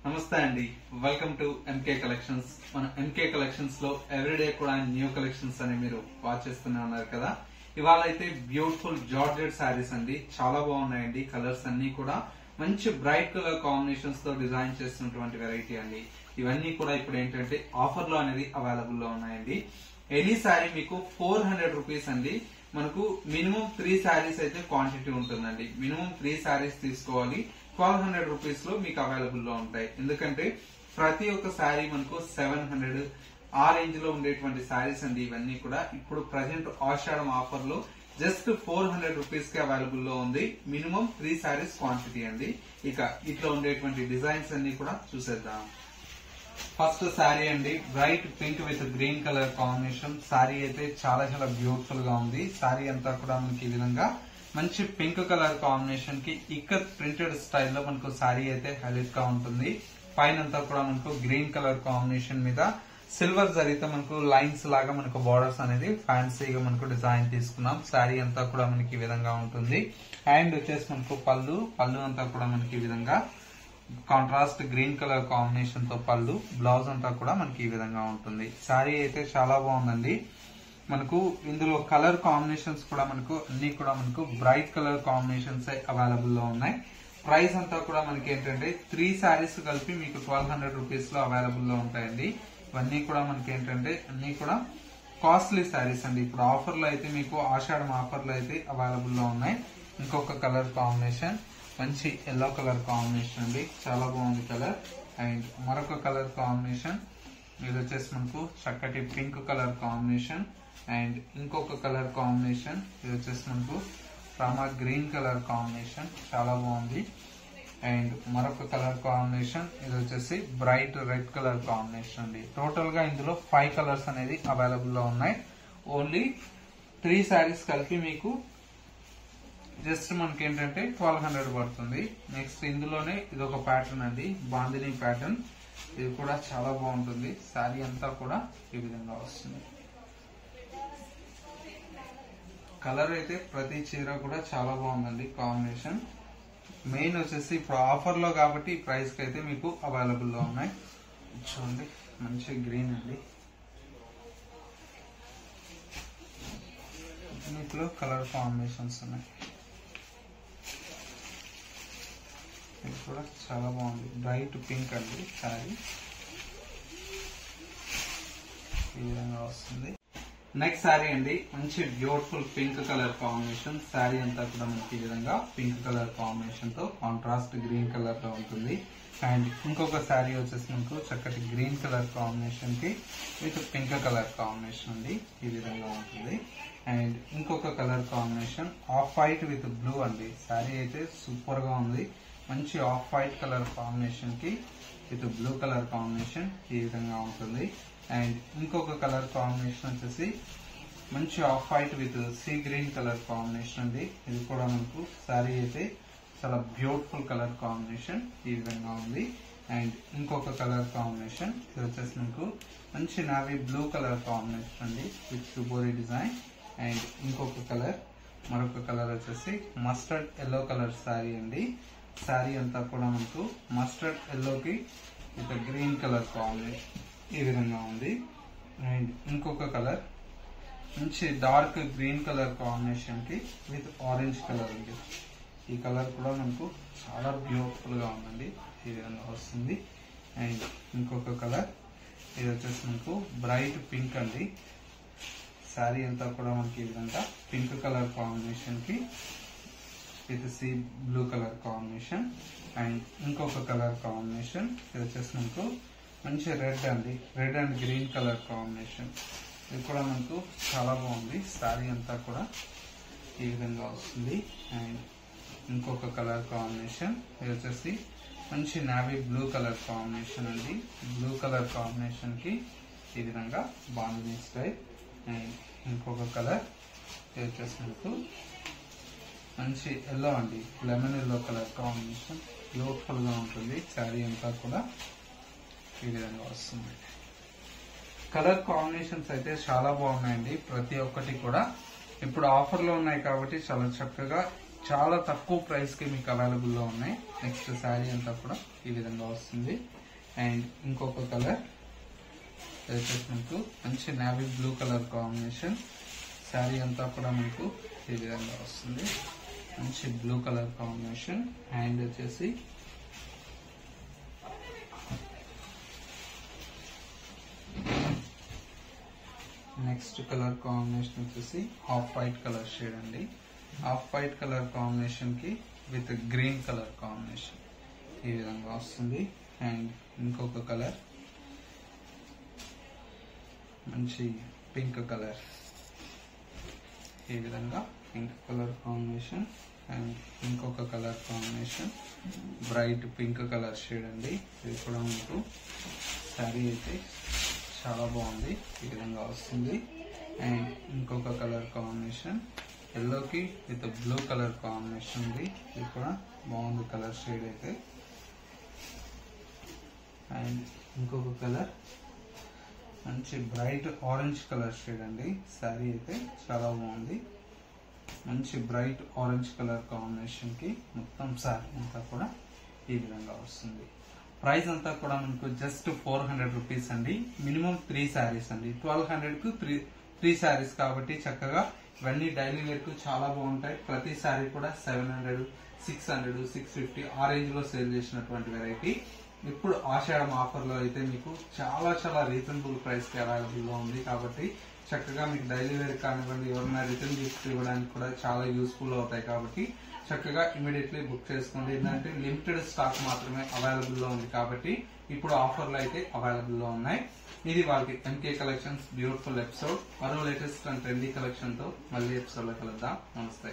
నమస్తే అండి, welcome to MK collections. మన ఎంకే కలెక్షన్స్ లో ఎవ్రీడే కూడా న్యూ కలెక్షన్స్ అని మీరు వాచ్ చేస్తూనే ఉన్నారు కదా. ఇవాళ అయితే బ్యూటిఫుల్ జార్జెట్ శారీస్ అండి, చాలా బాగున్నాయండి. కలర్స్ అన్ని కూడా మంచి బ్రైట్ కలర్ కాంబినేషన్స్ తో డిజైన్ చేస్తున్నటువంటి వెరైటీ అండి. ఇవన్నీ కూడా ఇప్పుడు ఏంటంటే ఆఫర్ లో అనేది అవైలబుల్ లో ఉన్నాయండి. ఎనీ శారీ మీకు 400 రూపీస్ అండి. మనకు మినిమం 3 శారీస్ అయితే క్వాంటిటీ ఉంటుందండి. మినిమం 3 శారీస్ తీసుకోవాలి. 1200 రూపీస్ లో మీకు అవైలబుల్ లో ఉంటాయి. ఎందుకంటే ప్రతి ఒక్క శారీ మనకు 700 ఆ రేంజ్ లో ఉండేటువంటి శారీస్ అండి. ఇవన్నీ కూడా ఇప్పుడు ప్రజెంట్ ఆషాఢం ఆఫర్ లో జస్ట్ 400 రూపీస్ కి అవైలబుల్ లో ఉంది. మినిమం 3 శారీస్ క్వాంటిటీ అండి. ఇక ఇట్లా ఉండేటువంటి డిజైన్స్ అన్ని కూడా చూసేద్దాం. ఫస్ట్ శారీ అండి, bright pink with green colour combination. Sari అయితే చాలా చాలా బ్యూటిఫుల్ గా ఉంది. శారీ అంతా కూడా మనకి ఈ విధంగా మంచి పింక్ కలర్ కాంబినేషన్ కి ఇక్కత్ ప్రింటెడ్ స్టైల్లో మనకు శారీ అయితే హైలైట్ గా ఉంటుంది. పైన అంతా కూడా మనకు గ్రీన్ కలర్ కాంబినేషన్ మీద సిల్వర్ జరీతో మనకు లైన్స్ లాగా మనకు బార్డర్స్ అనేది ఫ్యాన్సీగా మనకు డిజైన్ తీసుకున్నాం. శారీ అంతా కూడా మనకి ఈ విధంగా ఉంటుంది. అండ్ వచ్చేసి మనకు పళ్ళు అంతా కూడా మనకి ఈ విధంగా కాంట్రాస్ట్ గ్రీన్ కలర్ కాంబినేషన్ తో పళ్ళు, బ్లౌజ్ అంతా కూడా మనకి ఈ విధంగా ఉంటుంది. శారీ అయితే చాలా బాగుందండి. మనకు ఇందులో కలర్ కాంబినేషన్స్ కూడా మనకు అన్ని కూడా మనకు బ్రైట్ కలర్ కాంబినేషన్స్ అవైలబుల్ లో ఉన్నాయి. ప్రైస్ అంతా కూడా మనకి ఏంటంటే 3 శారీస్ కలిపి మీకు 1200 రూపీస్ లో అవైలబుల్ లో ఉంటాయండి. ఇవన్నీ కూడా మనకి ఏంటంటే అన్ని కూడా కాస్ట్లీ శారీస్ అండి. ఇప్పుడు ఆఫర్ లో అయితే మీకు ఆషాఢం ఆఫర్ లో అయితే అవైలబుల్ లో ఉన్నాయి. ఇంకొక కలర్ కాంబినేషన్ మంచి ఎల్లో కలర్ కాంబినేషన్ అండి, చాలా బాగుంది కలర్. అండ్ మరొక కలర్ కాంబినేషన్ ఇది వచ్చేసి మనకు చక్కటి పింక్ కలర్ కాంబినేషన్. అండ్ ఇంకొక కలర్ కాంబినేషన్ ఇది వచ్చేసి మనకు రామా గ్రీన్ కలర్ కాంబినేషన్, చాలా బాగుంది. అండ్ మరొక కలర్ కాంబినేషన్ ఇది వచ్చేసి బ్రైట్ రెడ్ కలర్ కాంబినేషన్ అండి. టోటల్ గా ఇందులో 5 కలర్స్ అనేది అవైలబుల్ లో ఉన్నాయి. ఓన్లీ 3 శారీస్ కలిపి మీకు జస్ట్ మనకి ఏంటంటే 1200 పడుతుంది. నెక్స్ట్ ఇందులోనే ఇది ఒక ప్యాటర్న్ అండి, బాందిని ప్యాటర్న్. ఇది కూడా చాలా బాగుంటుంది. శారీ అంతా కూడా ఈ విధంగా వస్తుంది. కలర్ అయితే ప్రతి చీర కూడా చాలా బాగుందండి కాంబినేషన్. మెయిన్ వచ్చేసి ఇప్పుడు ఆఫర్ లో కాబట్టి ఈ ప్రైస్ కి అయితే మీకు అవైలబుల్ లో ఉన్నాయి. చూడండి మంచి గ్రీన్ అండి. వీటిలో కలర్ కాంబినేషన్స్ ఉన్నాయి. ఇది కూడా చాలా బాగుంది, బ్రైట్ పింక్ అండి. శారీ ఈ విధంగా వస్తుంది. నెక్స్ట్ శారీ అండి, మంచి beautiful pink colour combination. Sari అంతా కూడా మనకి ఈ విధంగా పింక్ కలర్ కాంబినేషన్ తో కాంట్రాస్ట్ గ్రీన్ కలర్ లో ఉంటుంది. అండ్ ఇంకొక శారీ వచ్చేసి మనకు చక్కటి గ్రీన్ కలర్ కాంబినేషన్ కి విత్ పింక్ కలర్ కాంబినేషన్ అండి, ఈ విధంగా ఉంటుంది. అండ్ ఇంకొక colour combination off white with blue అండి. శారీ అయితే సూపర్ గా ఉంది. మంచి ఆఫ్ వైట్ కలర్ కాంబినేషన్ కి విత్ బ్లూ కలర్ కాంబినేషన్ ఈ విధంగా ఉంటుంది. అండ్ ఇంకొక కలర్ కాంబినేషన్ వచ్చేసి మంచి off white with sea green colour combination అండి. ఇది కూడా మనకు శారీ అయితే చాలా బ్యూటిఫుల్ కలర్ కాంబినేషన్ ఈ విధంగా ఉంది. అండ్ ఇంకొక కలర్ కాంబినేషన్ ఇది వచ్చేసి మనకు మంచి నావీ బ్లూ కలర్ కాంబినేషన్ అండి విత్ షుబోరి డిజైన్. అండ్ ఇంకొక కలర్ మరొక కలర్ వచ్చేసి మస్టర్డ్ ఎల్లో కలర్ శారీ అండి. శారీ అంతా కూడా మనకు మస్టర్డ్ ఎల్లోకి విత్ గ్రీన్ కలర్ కాంబినేషన్ ఈ విధంగా ఉంది. అండ్ ఇంకొక కలర్ మంచి డార్క్ గ్రీన్ కలర్ కాంబినేషన్ కి విత్ ఆరెంజ్ కలర్ ఉంది. ఈ కలర్ కూడా మనకు చాలా బ్యూటిఫుల్ గా ఉందండి, ఈ విధంగా వస్తుంది. అండ్ ఇంకొక కలర్ ఇది వచ్చేసి మనకు బ్రైట్ పింక్ అండి. శారీ అంతా కూడా మనకి ఈ విధంగా పింక్ కలర్ కాంబినేషన్ కి with sea blue colour combination. And ఇంకొక కలర్ కాంబినేషన్ ఇది వచ్చేసి మనకు మంచి రెడ్ అండి, red and green colour combination. ఇది కూడా మనకు చాలా బాగుంది. శారీ అంతా కూడా ఈ విధంగా వస్తుంది. అండ్ ఇంకొక కలర్ కాంబినేషన్ ఇది వచ్చేసి మంచి నావీ బ్లూ కలర్ కాంబినేషన్ అండి. బ్లూ కలర్ కాంబినేషన్ కి ఈ విధంగా బాందిని స్టైల్. అండ్ ఇంకొక కలర్ ఇది వచ్చేసి మనకు మంచి ఎల్లో అండి, lemon yellow colour combination beautiful గా ఉంటుంది. శారీ అంతా కూడా ఈ విధంగా వస్తుంది. కలర్ కాంబినేషన్స్ అయితే చాలా బాగున్నాయండి. ప్రతి ఒక్కటి కూడా ఇప్పుడు ఆఫర్ లో ఉన్నాయి కాబట్టి చాలా చక్కగా చాలా తక్కువ ప్రైస్ కి మీకు అవైలబుల్ లో ఉన్నాయి. నెక్స్ట్ శారీ అంతా కూడా ఈ విధంగా వస్తుంది. అండ్ ఇంకొక కలర్ వచ్చేసి మీకు మంచి navy blue colour combination. Sari అంతా కూడా మీకు ఈ విధంగా వస్తుంది. మంచి బ్లూ కలర్ కాంబినేషన్. అండ్ వచ్చేసి నెక్స్ట్ కలర్ కాంబినేషన్ వచ్చేసి ఆఫ్ వైట్ కలర్ షేడ్ అండి. ఆఫ్ వైట్ కలర్ కాంబినేషన్ కి విత్ గ్రీన్ కలర్ కాంబినేషన్ ఈ విధంగా వస్తుంది. అండ్ ఇంకొక కలర్ మంచి పింక్ కలర్, ఈ విధంగా పింక్ కలర్ కాంబినేషన్. అండ్ ఇంకొక colour combination bright pink colour shade అండి. ఇది కూడా మీకు శారీ అయితే చాలా బాగుంది, ఈ విధంగా వస్తుంది. అండ్ ఇంకొక కలర్ కాంబినేషన్ ఎల్లోకి విత్ బ్లూ కలర్ కాంబినేషన్ ఉంది. ఇది కూడా బాగుంది కలర్ షేడ్ అయితే. అండ్ ఇంకొక కలర్ మంచి బ్రైట్ ఆరెంజ్ కలర్ షేడ్ అండి. శారీ అయితే చాలా బాగుంది. మంచి బ్రైట్ ఆరెంజ్ కలర్ కాంబినేషన్ కి మొత్తం శారీ అంతా కూడా ఈ విధంగా వస్తుంది. ప్రైస్ అంతా కూడా మనకు జస్ట్ 400 రూపీస్ అండి. మినిమం 3 శారీస్ అండి. 1200 కు 3 శారీస్ కాబట్టి చక్కగా ఇవన్నీ డైలీ వేర్ కు చాలా బాగుంటాయి. ప్రతి శారీ కూడా 700, 600, 650 ఆ రేంజ్ లో సేల్ చేసినటువంటి వెరైటీ. ఇప్పుడు ఆషాఢం ఆఫర్ లో అయితే మీకు చాలా చాలా రీజనబుల్ ప్రైస్ కి అవైలబుల్ గా ఉంది. కాబట్టి చక్కగా మీకు డైలీ వేర్ కానివ్వండి, ఎవరైనా రిటర్న్ గిఫ్ట్ ఇవ్వడానికి కూడా చాలా యూస్ఫుల్ అవుతాయి. కాబట్టి చక్కగా ఇమీడియట్లీ బుక్ చేసుకోండి. ఏంటంటే లిమిటెడ్ స్టాక్ మాత్రమే అవైలబుల్ లో ఉంది కాబట్టి ఇప్పుడు ఆఫర్లు అయితే అవైలబుల్ లో ఉన్నాయి. ఇది వాళ్ళకి ఎంకే కలెక్షన్స్ బ్యూటిఫుల్ ఎపిసోడ్. మరో లేటెస్ట్ అండ్ ట్రెండీ కలెక్షన్ తో మళ్ళీ ఎపిసోడ్ లో కలుద్దాం. నమస్తే.